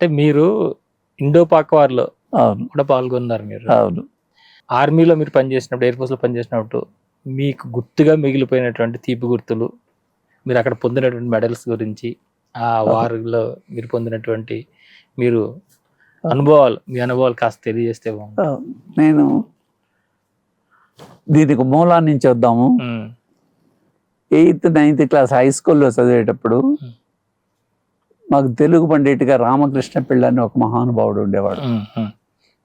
అంటే మీరు ఇండో పాక్ వార్లో అవును కూడా పాల్గొన్నారు మీరు. అవును. ఆర్మీలో మీరు పనిచేసినప్పుడు, ఎయిర్ ఫోర్స్‌లో పనిచేసినప్పుడు మీకు గుర్తుగా మిగిలిపోయినటువంటి తీపి గుర్తులు, మీరు అక్కడ పొందినటువంటి మెడల్స్ గురించి, ఆ వార్‌లో మీరు పొందినటువంటి మీరు అనుభవాలు, మీ అనుభవాలు కాస్త తెలియజేస్తే బాగుంటుంది. నేను దీనికి మూలాన్ని నుంచి వద్దాము. 8th 9th క్లాస్ హై స్కూల్లో చదివేటప్పుడు మాకు తెలుగు పండిట్గా రామకృష్ణ పిళ్ళ అని ఒక మహానుభావుడు ఉండేవాడు.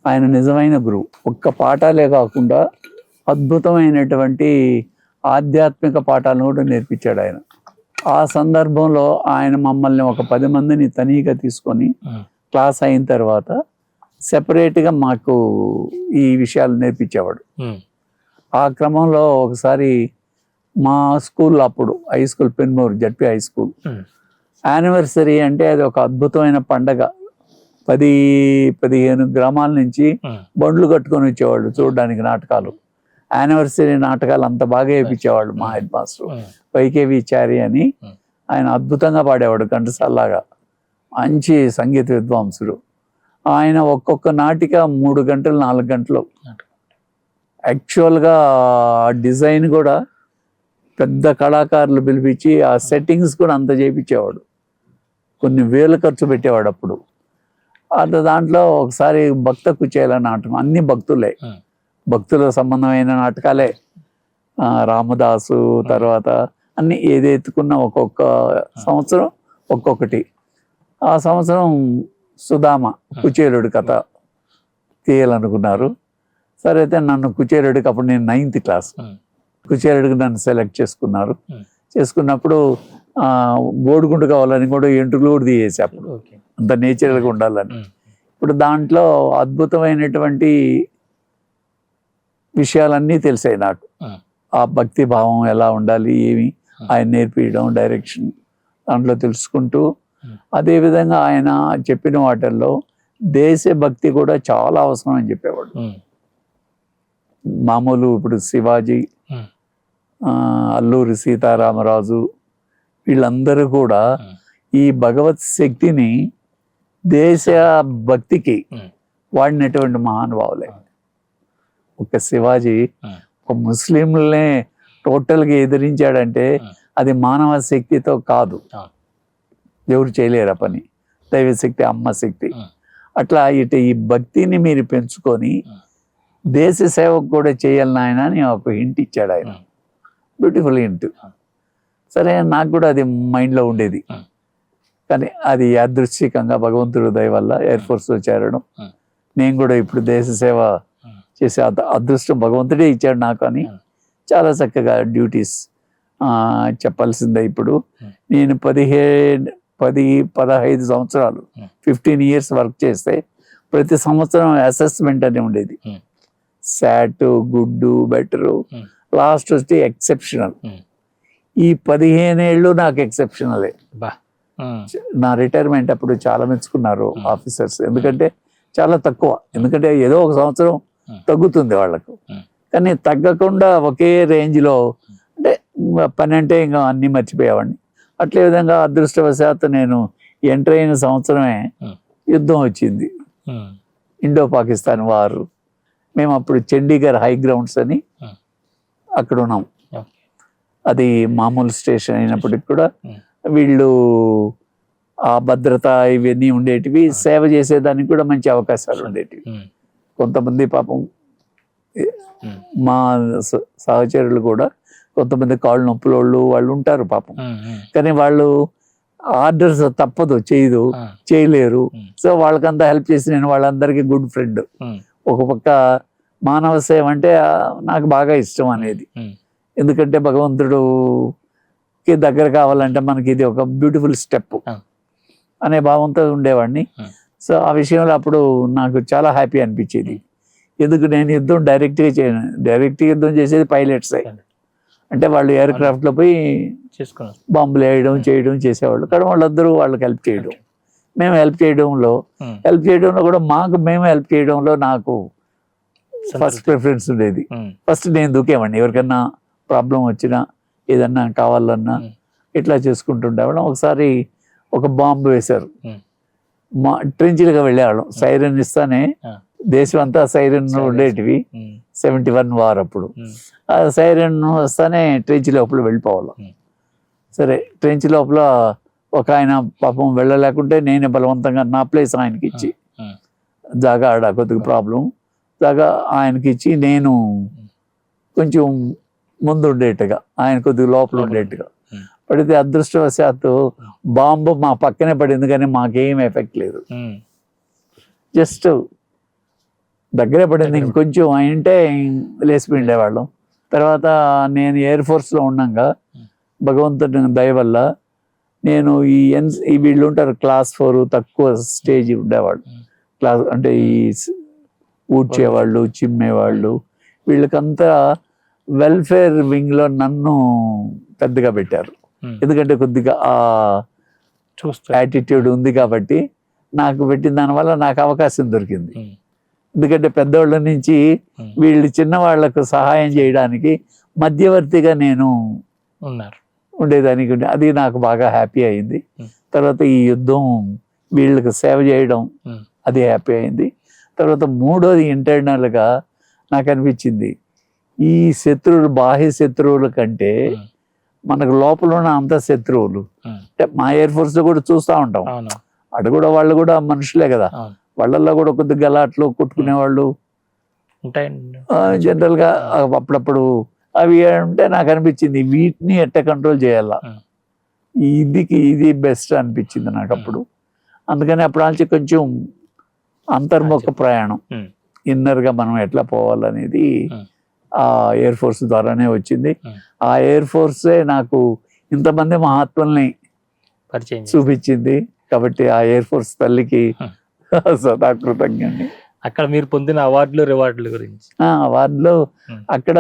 ఆయన నిజమైన గురువు. ఒక్క పాఠాలే కాకుండా అద్భుతమైనటువంటి ఆధ్యాత్మిక పాఠాలను కూడా నేర్పించాడు ఆయన. ఆ సందర్భంలో ఆయన మమ్మల్ని ఒక 10 మందిని తనీగా తీసుకొని క్లాస్ అయిన తర్వాత సెపరేట్గా మాకు ఈ విషయాలు నేర్పించేవాడు. ఆ క్రమంలో ఒకసారి మా స్కూల్, అప్పుడు high school, Penmuru ZP high school anniversary అంటే అది ఒక అద్భుతమైన పండగ. 10-15 గ్రామాల నుంచి బండ్లు కట్టుకొని వచ్చేవాళ్ళు చూడడానికి నాటకాలు. యానివర్సరీ నాటకాలు అంత బాగా వేయించేవాళ్ళు మా హెడ్ మాస్టర్ వైకేవి చారి అని. ఆయన అద్భుతంగా పాడేవాడు, ఘంటసాలలాగా. మంచి సంగీత విద్వాంసుడు ఆయన. ఒక్కొక్క నాటిక 3 గంటలు 4 గంటలు. యాక్చువల్గా డిజైన్ కూడా పెద్ద కళాకారులు పిలిపించి ఆ సెట్టింగ్స్ కూడా అంత చేయించేవాడు. కొన్ని వేలు ఖర్చు పెట్టేవాడు అప్పుడు. అంత దాంట్లో ఒకసారి భక్త కుచేల నాటకం, అన్ని భక్తులే, భక్తుల సంబంధమైన నాటకాలే. రామదాసు తర్వాత అన్ని ఏది ఎత్తుకున్న ఒక్కొక్క సంవత్సరం ఒక్కొక్కటి. ఆ సంవత్సరం సుధామ కుచేలుడి కథ తీయాలనుకున్నారు. సరే అయితే నన్ను కుచేలుడికి, అప్పుడు నేను 9th క్లాస్, కుచేలుడికి నన్ను సెలెక్ట్ చేసుకున్నారు. చేసుకున్నప్పుడు బోడిగుండు కావాలని కూడా ఎంట్రుకలు కూడా తీయేసి అప్పుడు అంత నేచురల్గా ఉండాలని. ఇప్పుడు దాంట్లో అద్భుతమైనటువంటి విషయాలన్నీ తెలిసాయి నాకు. ఆ భక్తి భావం ఎలా ఉండాలి, ఏమి ఆయన నేర్పించడం, డైరెక్షన్ దాంట్లో తెలుసుకుంటూ, అదేవిధంగా ఆయన చెప్పిన వాటిల్లో దేశభక్తి కూడా చాలా అవసరం అని చెప్పేవాడు. మామూలు ఇప్పుడు శివాజీ, అల్లూరి సీతారామరాజు వీళ్ళందరూ కూడా ఈ భగవత్ శక్తిని దేశ భక్తికి వాడినటువంటి మహానుభావులే. ఒక శివాజీ ఒక ముస్లింలనే టోటల్గా ఎదిరించాడంటే అది మానవ శక్తితో కాదు, ఎవరు చేయలేరు ఆ పని. దైవశక్తి, అమ్మ శక్తి. అట్లా ఇటు ఈ భక్తిని మీరు పెంచుకొని దేశ సేవకు కూడా చేయాలని ఆయన అని ఒక హింట్ ఇచ్చాడు ఆయన. Beautiful hint. సరే, నాకు కూడా అది మైండ్లో ఉండేది. కానీ అది యాదృచ్ఛికంగా భగవంతుడి దయ వల్ల ఎయిర్ ఫోర్స్లో చేరడం, నేను కూడా ఇప్పుడు దేశ సేవ చేసే అదృష్టం భగవంతుడే ఇచ్చాడు నాకు అని చాలా చక్కగా డ్యూటీస్ చెప్పాల్సిందే. ఇప్పుడు నేను 10-15 సంవత్సరాలు 15 years వర్క్ చేస్తే ప్రతి సంవత్సరం అసెస్మెంట్ అని ఉండేది. శాట్, గుడ్, బెటరు, లాస్ట్ వచ్చి ఎక్సెప్షనల్. ఈ 15 ఏళ్ళు నాకు ఎక్సెప్షనలే. నా రిటైర్మెంట్ అప్పుడు చాలా మెచ్చుకున్నారు ఆఫీసర్స్. ఎందుకంటే చాలా తక్కువ, ఎందుకంటే ఏదో ఒక సంవత్సరం తగ్గుతుంది వాళ్ళకు, కానీ తగ్గకుండా ఒకే రేంజ్లో అంటే పని అంటే ఇంకా అన్నీ మర్చిపోయేవాడిని. అట్లే విధంగా అదృష్టవశాత్తు నేను ఎంటర్ అయిన సంవత్సరమే యుద్ధం వచ్చింది, ఇండో పాకిస్తాన్ వారు. మేము అప్పుడు చండీగఢ్ హై గ్రౌండ్స్ అని అక్కడ ఉన్నాం. అది మామూలు స్టేషన్ అయినప్పటికి కూడా వీళ్ళు ఆ భద్రత ఇవన్నీ ఉండేటివి, సేవ చేసేదానికి కూడా మంచి అవకాశాలు ఉండేటివి. కొంతమంది పాపం మా సహచరులు కూడా కొంతమంది కాళ్ళు నొప్పులోళ్ళు వాళ్ళు ఉంటారు పాపం, కానీ వాళ్ళు ఆర్డర్స్ తప్పదు, చేయలేరు. సో వాళ్ళకంతా హెల్ప్ చేసి నేను వాళ్ళందరికీ గుడ్ ఫ్రెండ్. ఒక పక్క మానవ సేవ అంటే నాకు బాగా ఇష్టం అనేది, ఎందుకంటే భగవంతుడికి దగ్గర కావాలంటే మనకి ఇది ఒక బ్యూటిఫుల్ స్టెప్ అనే భావంతో ఉండేవాడిని. సో ఆ విషయంలో అప్పుడు నాకు చాలా హ్యాపీ అనిపించేది. ఎందుకు నేను యుద్ధం డైరెక్ట్గా చేయను, డైరెక్ట్గా యుద్ధం చేసేది పైలట్సే. అంటే వాళ్ళు ఎయిర్ క్రాఫ్ట్లో పోయి బాంబులు వేయడం చేయడం చేసేవాళ్ళు, కానీ వాళ్ళందరూ వాళ్ళకి హెల్ప్ చేయడం, మేము హెల్ప్ చేయడంలో కూడా మేము హెల్ప్ చేయడంలో నాకు ఫస్ట్ ప్రిఫరెన్స్ ఉండేది. ఫస్ట్ నేను దూకేవాడిని, ఎవరికన్నా ప్రాబ్లం వచ్చినా ఏదన్నా కావాలన్నా ఇట్లా చేసుకుంటుండేవాళ్ళం. ఒకసారి ఒక బాంబు వేశారు, మా ట్రెంచ్లుగా వెళ్ళేవాళ్ళం. సైరన్ ఇస్తానే దేశం అంతా సైరన్ ఉండేటివి. 71 వార్ అప్పుడు ఆ సైరన్ వస్తానే ట్రెంచ్ లోపల వెళ్ళిపోవాలి. సరే ట్రెంచ్ లోపల ఒక ఆయన పాపం వెళ్ళలేకుంటే నేనే బలవంతంగా నా ప్లేస్ ఆయనకి ఇచ్చి, జాగా ఆడ కొద్దిగా ప్రాబ్లం, జాగా ఆయనకి ఇచ్చి నేను కొంచెం ముందు ఉండేట్టుగా, ఆయన కొద్దిగా లోపల ఉండేట్టుగా పడితే అదృష్టవశాత్తు బాంబు మా పక్కనే పడింది కానీ మాకేం ఎఫెక్ట్ లేదు. జస్ట్ దగ్గరే పడింది, ఇంకొంచెం అయింటే లేచిపోయిండేవాళ్ళం. తర్వాత నేను ఎయిర్ ఫోర్స్లో ఉన్నాగా భగవంతుడి దయ వల్ల నేను ఈ వీళ్ళు ఉంటారు క్లాస్ 4 తక్కువ స్టేజ్ ఉండేవాళ్ళు. క్లాస్ అంటే ఈ ఊడ్చేవాళ్ళు, చిమ్మేవాళ్ళు, వీళ్ళకంతా వెల్ఫేర్ వింగ్లో నన్ను పెద్దగా పెట్టారు. ఎందుకంటే కొద్దిగా ఆ యాటిట్యూడ్ ఉంది కాబట్టి నాకు పెట్టిన దానివల్ల నాకు అవకాశం దొరికింది. ఎందుకంటే పెద్దవాళ్ళ నుంచి వీళ్ళు చిన్నవాళ్లకు సహాయం చేయడానికి మధ్యవర్తిగా నేను ఉండేదానికి అది నాకు బాగా హ్యాపీ అయింది. తర్వాత ఈ యుద్ధం వీళ్ళకి సేవ చేయడం అది హ్యాపీ అయింది. తర్వాత మూడోది ఇంటర్నల్గా నాకు అనిపించింది, ఈ శత్రువులు బాహ్య శత్రువుల కంటే మనకు లోపల ఉన్న అంత శత్రువులు అంటే మా ఎయిర్ ఫోర్స్ లో కూడా చూస్తూ ఉంటాం. అటు కూడా వాళ్ళు కూడా మనుషులే కదా, వాళ్ళల్లో కూడా కొద్దిగా గలాట్లు కొట్టుకునే వాళ్ళు జనరల్ గా అప్పుడప్పుడు అవి అంటే నాకు అనిపించింది వీటిని ఎట్ట కంట్రోల్ చేయాలా, ఇది బెస్ట్ అనిపించింది నాకు అప్పుడు. అందుకని అప్పుడు నుంచి కొంచెం అంతర్ముఖ ప్రయాణం, ఇన్నర్ గా మనం ఎట్లా పోవాలనేది ఆ ఎయిర్ ఫోర్స్ ద్వారానే వచ్చింది. ఆ ఎయిర్ ఫోర్సే నాకు ఇంతమంది మహాత్ముల్ని చూపించింది. కాబట్టి ఆ ఎయిర్ ఫోర్స్ తల్లికి సదా కృతజ్ఞుడిని. అక్కడ మీరు పొందిన అవార్డులు రివార్డుల గురించి. అవార్డులు అక్కడ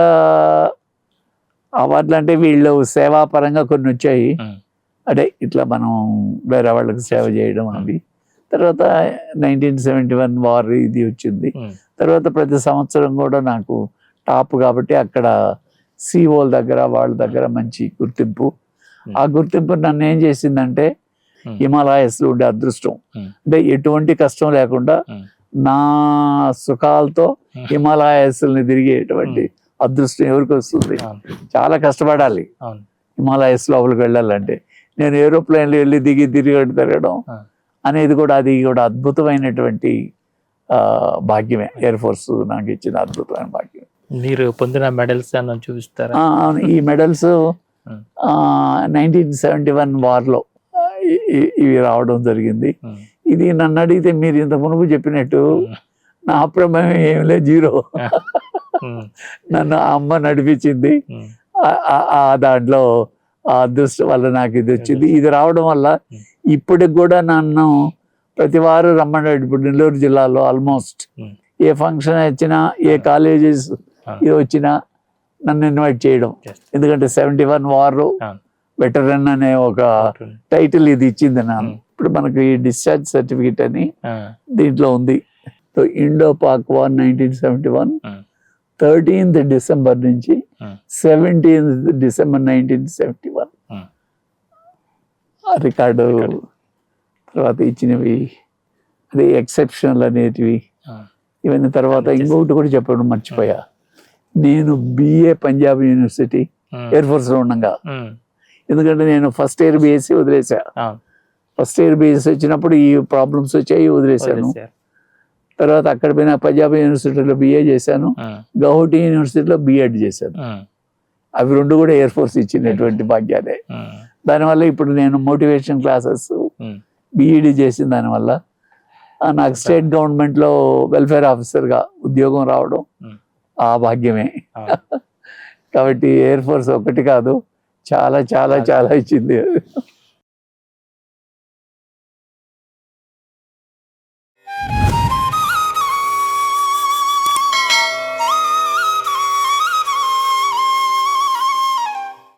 అవార్డులు అంటే వీళ్ళు సేవాపరంగా కొన్ని వచ్చాయి, అదే ఇట్లా మనం వేరే వాళ్ళకి సేవ చేయడం అవి. తర్వాత 1971 వార్ ఇది వచ్చింది. తర్వాత ప్రతి సంవత్సరం కూడా నాకు టాప్ కాబట్టి అక్కడ సిఓల దగ్గర వాళ్ళ దగ్గర మంచి గుర్తింపు. ఆ గుర్తింపు నన్ను ఏం చేసిందంటే హిమాలయస్లో ఉండే అదృష్టం, అంటే ఎటువంటి కష్టం లేకుండా నా సుఖాలతో హిమాలయస్ని తిరిగేటువంటి అదృష్టం ఎవరికి వస్తుంది? చాలా కష్టపడాలి హిమాలయస్ లోపలికి వెళ్ళాలంటే. నేను ఏరోప్లేన్లో వెళ్ళి దిగి తిరగడం అనేది కూడా అది కూడా అద్భుతమైనటువంటి భాగ్యమే. ఎయిర్ ఫోర్స్ నాకు ఇచ్చిన అద్భుతమైన భాగ్యం. మీరు పొందిన మెడల్స్ అన్న చూపిస్తారా? ఈ మెడల్స్ 1971 వార్లో ఇవి రావడం జరిగింది. ఇది నన్ను అడిగితే మీరు ఇంత మునుపు చెప్పినట్టు నా ప్రమేయం ఏం లేదు, జీరో. నన్ను అమ్మ నడిపించింది. దాంట్లో ఆ అదృష్టం వల్ల నాకు ఇది వచ్చింది. ఇది రావడం వల్ల ఇప్పటికి కూడా నన్ను ప్రతి వారు రమ్మన్నాడు. ఇప్పుడు నెల్లూరు జిల్లాలో ఆల్మోస్ట్ ఏ ఫంక్షన్ వచ్చినా, ఏ కాలేజెస్ వచ్చినా నన్ను ఇన్వైట్ చేయడం. ఎందుకంటే 71 వార్ వెటరన్ అనే ఒక టైటిల్ ఇది ఇచ్చింది నాకు. ఇప్పుడు మనకి డిశ్చార్జ్ సర్టిఫికెట్ అని దీంట్లో ఉంది. So Indo Pak war 1971 13th December నుంచి 17th డిసెంబర్ 1971 రికార్డు. తర్వాత ఇచ్చినవి అదే ఎక్సెప్షనల్ అనేటివి ఇవన్నీ. తర్వాత ఇంకొకటి కూడా చెప్పడం మర్చిపోయా, నేను BA పంజాబ్ యూనివర్సిటీ ఎయిర్ ఫోర్స్లో ఉండగా, ఎందుకంటే నేను ఫస్ట్ ఇయర్ BSc వదిలేసా. ఫస్ట్ ఇయర్ BSc వచ్చినప్పుడు ఈ ప్రాబ్లమ్స్ వచ్చాయి, వదిలేశాను. తర్వాత అక్కడ పోయిన పంజాబ్ యూనివర్సిటీలో BA చేశాను, గౌహటి యూనివర్సిటీలో B.Ed చేశాను. అవి రెండు కూడా ఎయిర్ ఫోర్స్ ఇచ్చినటువంటి భాగ్యాలే. దానివల్ల ఇప్పుడు నేను మోటివేషన్ క్లాసెస్ B.Ed చేసిన దానివల్ల నాకు స్టేట్ గవర్నమెంట్లో వెల్ఫేర్ ఆఫీసర్గా ఉద్యోగం రావడం ఆ భాగ్యమే. కాబట్టి ఎయిర్ ఫోర్స్ ఒకటి కాదు, చాలా చాలా చాలా ఇచ్చింది.